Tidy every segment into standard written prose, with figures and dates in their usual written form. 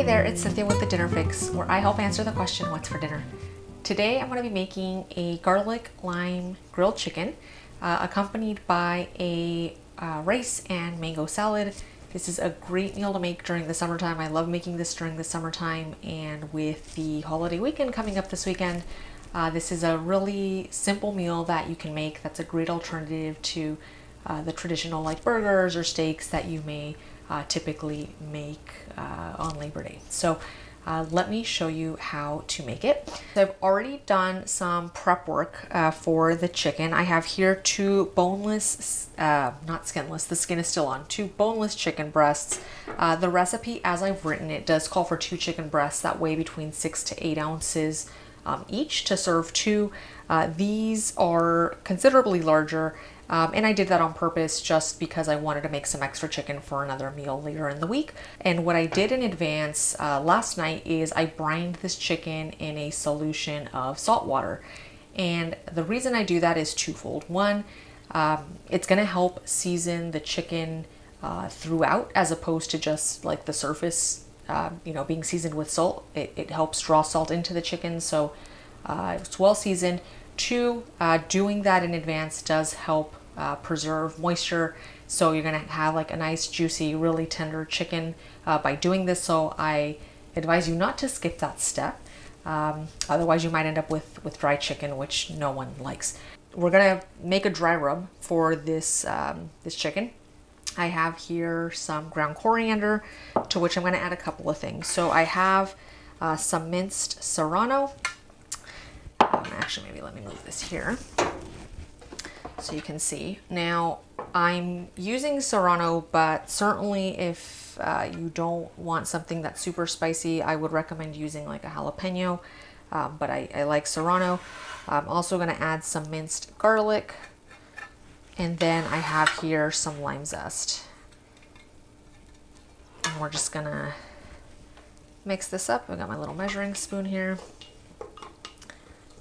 Hey there, it's Cynthia with the Dinner Fix, where I help answer the question, what's for dinner? Today I'm going to be making a garlic lime grilled chicken, accompanied by a rice and mango salad. This is a great meal to make during the summertime. I love making this during the summertime, and with the holiday weekend coming up this weekend, this is a really simple meal that you can make that's a great alternative to the traditional like burgers or steaks that you may typically make on Labor Day. So let me show you how to make it. So I've already done some prep work for the chicken. I have here two boneless, not skinless, the skin is still on, two boneless chicken breasts. The recipe as I've written it does call for two chicken breasts that weigh between 6 to 8 ounces each to serve two. These are considerably larger. And I did that on purpose just because I wanted to make some extra chicken for another meal later in the week. And what I did in advance last night is I brined this chicken in a solution of salt water. And the reason I do that is twofold. One, it's going to help season the chicken throughout, as opposed to just like the surface, being seasoned with salt. It helps draw salt into the chicken, so it's well seasoned. Two, doing that in advance does help preserve moisture, so you're gonna have like a nice juicy really tender chicken by doing this. So I advise you not to skip that step, otherwise you might end up with dry chicken, which no one likes. We're gonna make a dry rub for this this chicken. I have here some ground coriander, to which I'm gonna add a couple of things. So I have some minced serrano. Actually, maybe let me move this here so you can see. Now, I'm using serrano, but certainly if you don't want something that's super spicy, I would recommend using like a jalapeno, but I like serrano. I'm also going to add some minced garlic, and then I have here some lime zest. And we're just going to mix this up. I've got my little measuring spoon here.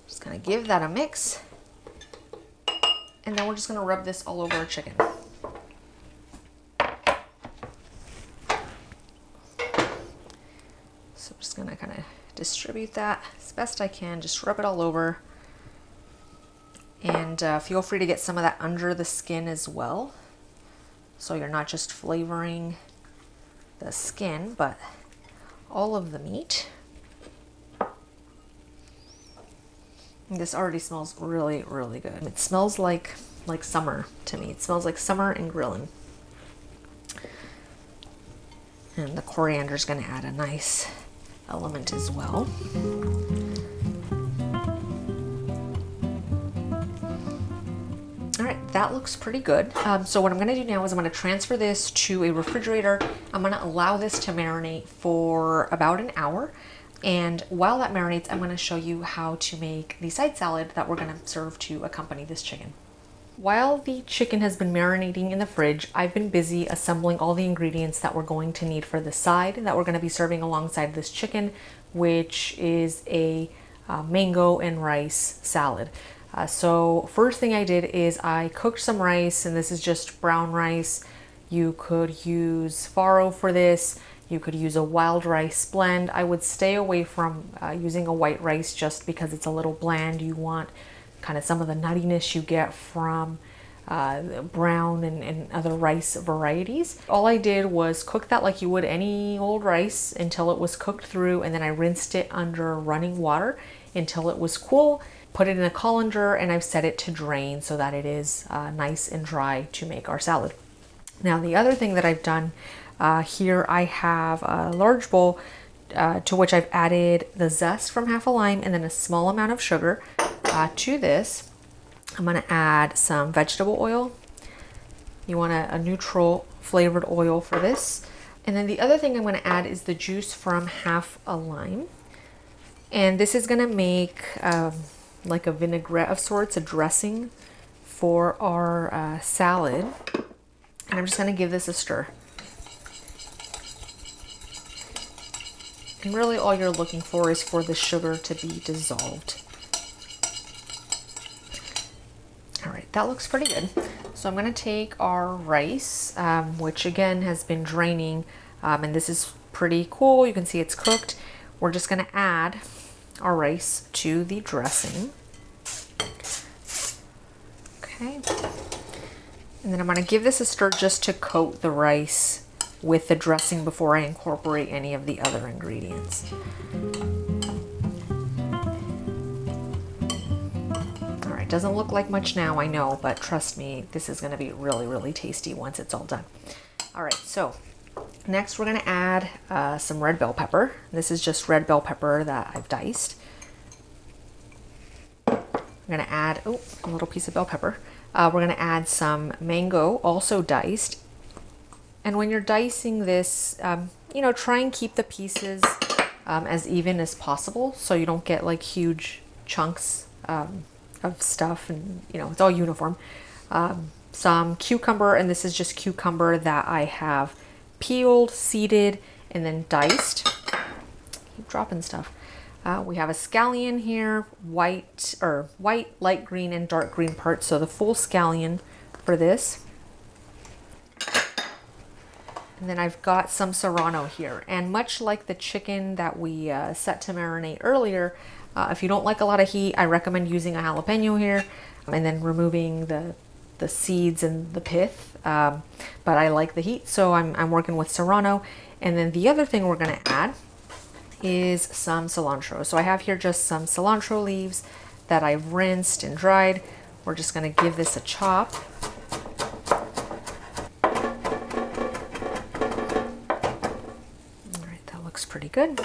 Just gonna give that a mix, and then we're just gonna rub this all over our chicken. So I'm just gonna kind of distribute that as best I can, just rub it all over. And feel free to get some of that under the skin as well, so you're not just flavoring the skin, but all of the meat. This already smells really, really good. It smells like summer to me. It smells like summer and grilling. And the coriander is going to add a nice element as well. All right, that looks pretty good. So what I'm going to do now is I'm going to transfer this to a refrigerator. I'm going to allow this to marinate for about an hour. And while that marinates, I'm going to show you how to make the side salad that we're going to serve to accompany this chicken. While the chicken has been marinating in the fridge, I've been busy assembling all the ingredients that we're going to need for the side that we're going to be serving alongside this chicken, which is a mango and rice salad. So first thing I did is I cooked some rice, and this is just brown rice. You could use farro for this. You could use a wild rice blend. I would stay away from using a white rice just because it's a little bland. You want kind of some of the nuttiness you get from brown and other rice varieties. All I did was cook that like you would any old rice until it was cooked through, and then I rinsed it under running water until it was cool. Put it in a colander, and I've set it to drain so that it is nice and dry to make our salad. Now, the other thing that I've done here, I have a large bowl to which I've added the zest from half a lime and then a small amount of sugar. To this, I'm going to add some vegetable oil. You want a neutral flavored oil for this. And then the other thing I'm going to add is the juice from half a lime. And this is going to make like a vinaigrette of sorts, a dressing for our salad. And I'm just going to give this a stir. And really all you're looking for is for the sugar to be dissolved. All right, that looks pretty good. So I'm going to take our rice, which again has been draining, and this is pretty cool. You can see it's cooked. We're just gonna add our rice to the dressing. Okay. And then I'm gonna give this a stir just to coat the rice with the dressing before I incorporate any of the other ingredients. All right, doesn't look like much now, I know, but trust me, this is gonna be really, really tasty once it's all done. All right, so next we're gonna add some red bell pepper. This is just red bell pepper that I've diced. I'm gonna add, oh, a little piece of bell pepper. We're gonna add some mango, also diced. And when you're dicing this, you know, try and keep the pieces as even as possible so you don't get like huge chunks of stuff, and you know, it's all uniform. Some cucumber, and this is just cucumber that I have peeled, seeded, and then diced. Keep dropping stuff. We have a scallion here, white, light green, and dark green parts, so the full scallion for this. And then I've got some serrano here, and much like the chicken that we set to marinate earlier, if you don't like a lot of heat, I recommend using a jalapeno here, and then removing the seeds and the pith. But I like the heat, so I'm working with serrano. And then the other thing we're gonna add is some cilantro. So I have here just some cilantro leaves that I've rinsed and dried. We're just gonna give this a chop. All right, that looks pretty good.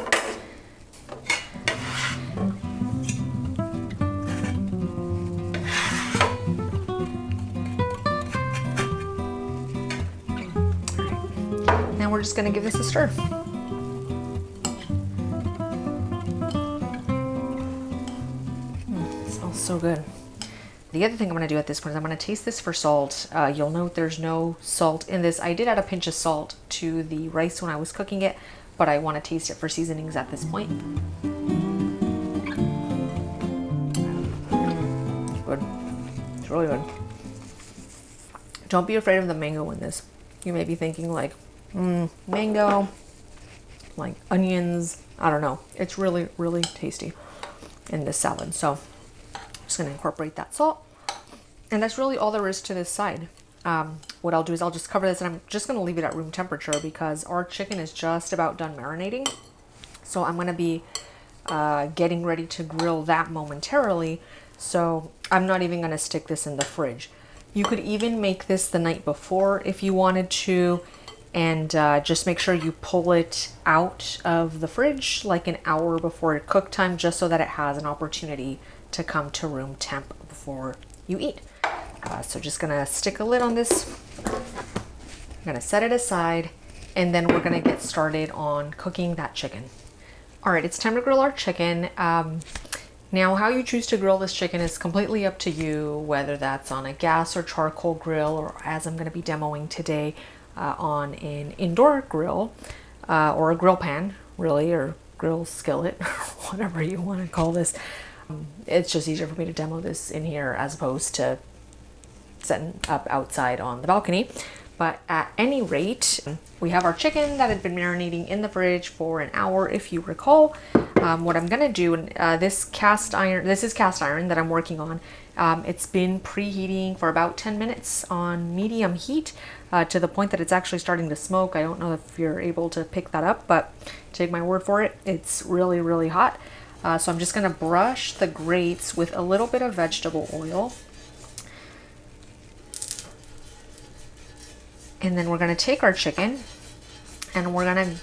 Now we're just gonna give this a stir. So good. The other thing I'm going to do at this point is I'm going to taste this for salt. You'll note there's no salt in this. I did add a pinch of salt to the rice when I was cooking it, but I want to taste it for seasonings at this point. It's good. It's really good. Don't be afraid of the mango in this. You may be thinking like, mango, like onions. I don't know. It's really, really tasty in this salad. So just going to incorporate that salt, and that's really all there is to this side. What I'll do is I'll just cover this, and I'm just going to leave it at room temperature because our chicken is just about done marinating. So I'm going to be getting ready to grill that momentarily, so I'm not even going to stick this in the fridge. You could even make this the night before if you wanted to, and just make sure you pull it out of the fridge like an hour before cook time, just so that it has an opportunity to come to room temp before you eat. So just gonna stick a lid on this. I'm gonna set it aside, and then we're gonna get started on cooking that chicken. All right, it's time to grill our chicken. Now, how you choose to grill this chicken is completely up to you, whether that's on a gas or charcoal grill, or as I'm gonna be demoing today, on an indoor grill, or a grill pan, really, or grill skillet, or whatever you wanna call this. It's just easier for me to demo this in here as opposed to setting up outside on the balcony. But at any rate, we have our chicken that had been marinating in the fridge for an hour, if you recall. What I'm gonna do, this is cast iron that I'm working on. It's been preheating for about 10 minutes on medium heat, to the point that it's actually starting to smoke. I don't know if you're able to pick that up, but take my word for it, it's really, really hot. So I'm just gonna brush the grates with a little bit of vegetable oil. And then we're gonna take our chicken and we're gonna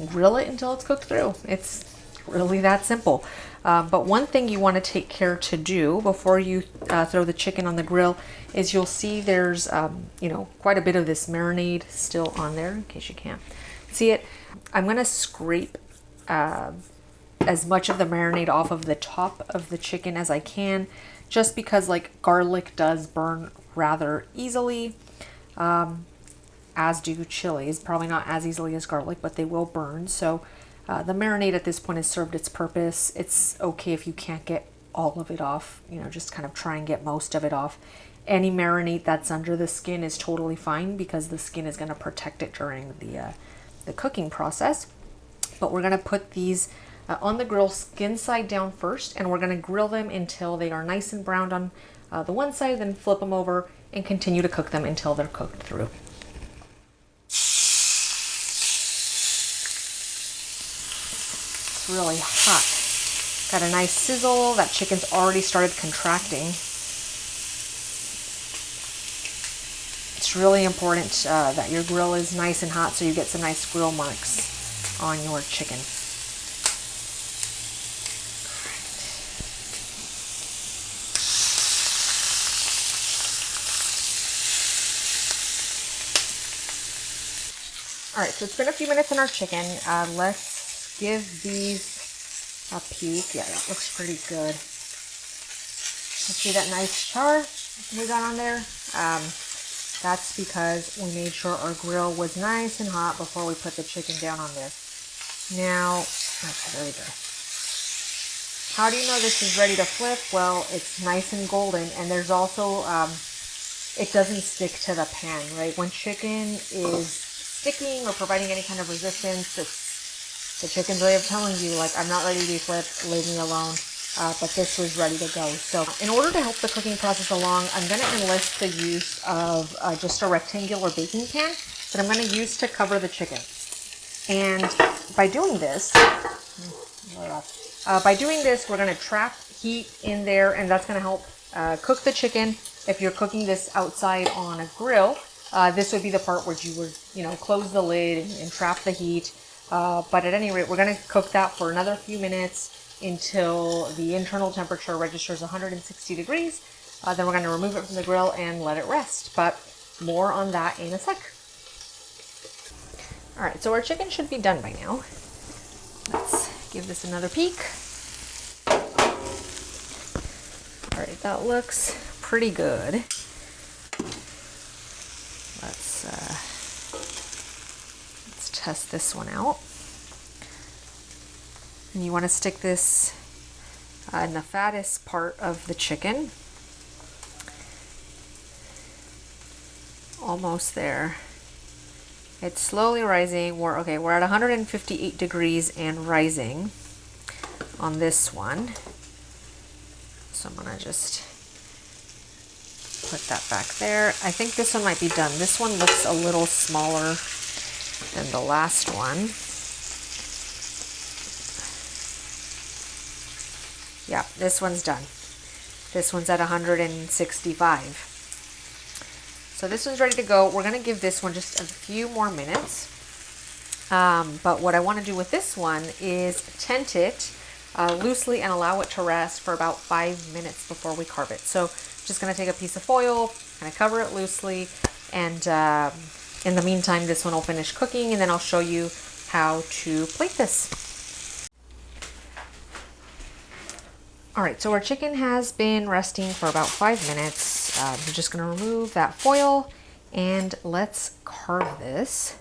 grill it until it's cooked through. It's really that simple. But one thing you wanna take care to do before you throw the chicken on the grill is you'll see there's you know, quite a bit of this marinade still on there, in case you can't see it. I'm gonna scrape as much of the marinade off of the top of the chicken as I can, just because like garlic does burn rather easily, as do chilies. Probably not as easily as garlic, but they will burn. So the marinade at this point has served its purpose. It's okay if you can't get all of it off, you know, just kind of try and get most of it off. Any marinade that's under the skin is totally fine because the skin is going to protect it during the cooking process. But we're gonna put these on the grill skin side down first, and we're gonna grill them until they are nice and browned on the one side, then flip them over and continue to cook them until they're cooked through. It's really hot. Got a nice sizzle. That chicken's already started contracting. It's really important that your grill is nice and hot so you get some nice grill marks on your chicken. All right, so it's been a few minutes in our chicken. Let's give these a peek. Yeah, that looks pretty good. Let's see that nice char we got on there. That's because we made sure our grill was nice and hot before we put the chicken down on there. Now, that's very good. How do you know this is ready to flip? Well, it's nice and golden, and there's also, it doesn't stick to the pan, right? When chicken is sticking or providing any kind of resistance, it's the chicken's way of telling you, like, I'm not ready to be flipped, leave me alone. But this was ready to go. So in order to help the cooking process along, I'm going to enlist the use of just a rectangular baking pan that I'm going to use to cover the chicken. And by doing this, we're going to trap heat in there, and that's going to help cook the chicken. If you're cooking this outside on a grill, this would be the part where you would, close the lid and trap the heat. But at any rate, we're going to cook that for another few minutes until the internal temperature registers 160 degrees. Then we're going to remove it from the grill and let it rest. But more on that in a sec. All right, so our chicken should be done by now. Let's give this another peek. All right, that looks pretty good. Let's test this one out. And you want to stick this in the fattest part of the chicken. Almost there. It's slowly rising. We're at 158 degrees and rising on this one. So I'm gonna just put that back there. I think this one might be done. This one looks a little smaller than the last one. Yeah, this one's done. This one's at 165. So this one's ready to go. We're going to give this one just a few more minutes. But what I want to do with this one is tent it loosely and allow it to rest for about 5 minutes before we carve it. So just going to take a piece of foil, kind of cover it loosely, and in the meantime, this one will finish cooking, and then I'll show you how to plate this. All right, so our chicken has been resting for about 5 minutes. I'm just gonna remove that foil and let's carve this.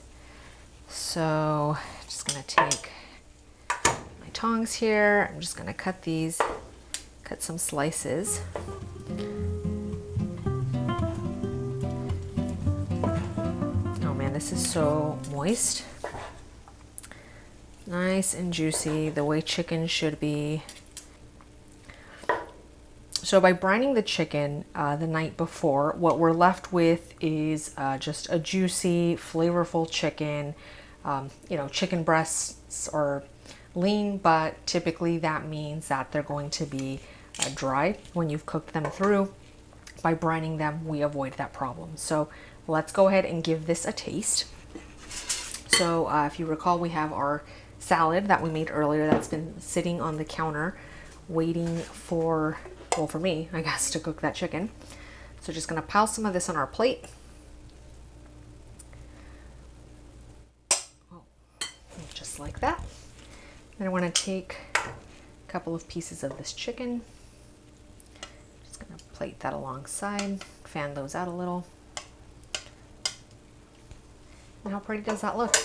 So just gonna take my tongs here. I'm just gonna cut some slices. Oh man, this is so moist. Nice and juicy, the way chicken should be. So by brining the chicken the night before, what we're left with is just a juicy, flavorful chicken. Chicken breasts are lean, but typically that means that they're going to be dry when you've cooked them through. By brining them, we avoid that problem. So let's go ahead and give this a taste. So if you recall, we have our salad that we made earlier that's been sitting on the counter waiting for me, I guess, to cook that chicken. So just gonna pile some of this on our plate. Just like that. Then I wanna take a couple of pieces of this chicken. Just gonna plate that alongside, fan those out a little. And how pretty does that look?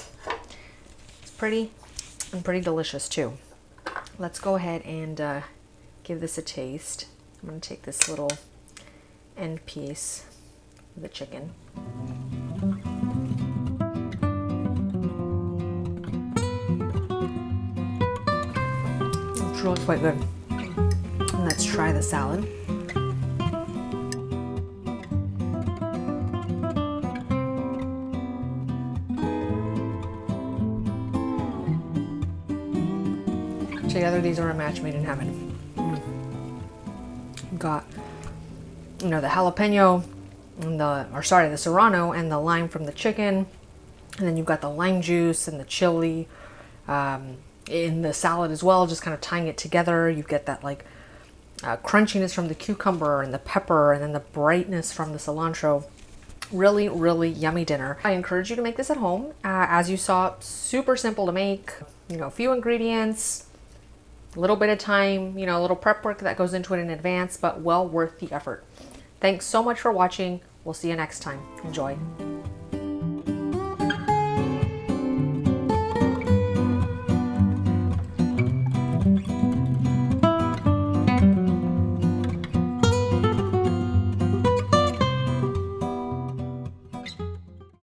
It's pretty and pretty delicious too. Let's go ahead and give this a taste. I'm going to take this little end piece of the chicken. It's really quite good. And let's try the salad. Together, these are a match made in heaven. Got, you know, the jalapeno and the serrano and the lime from the chicken, and then you've got the lime juice and the chili in the salad as well, just kind of tying it together. You get that like crunchiness from the cucumber and the pepper, and then the brightness from the cilantro. Really, really yummy dinner. I encourage you to make this at home. As you saw, super simple to make. You know, few ingredients, a little bit of time, you know, a little prep work that goes into it in advance, but well worth the effort. Thanks so much for watching. We'll see you next time. Enjoy.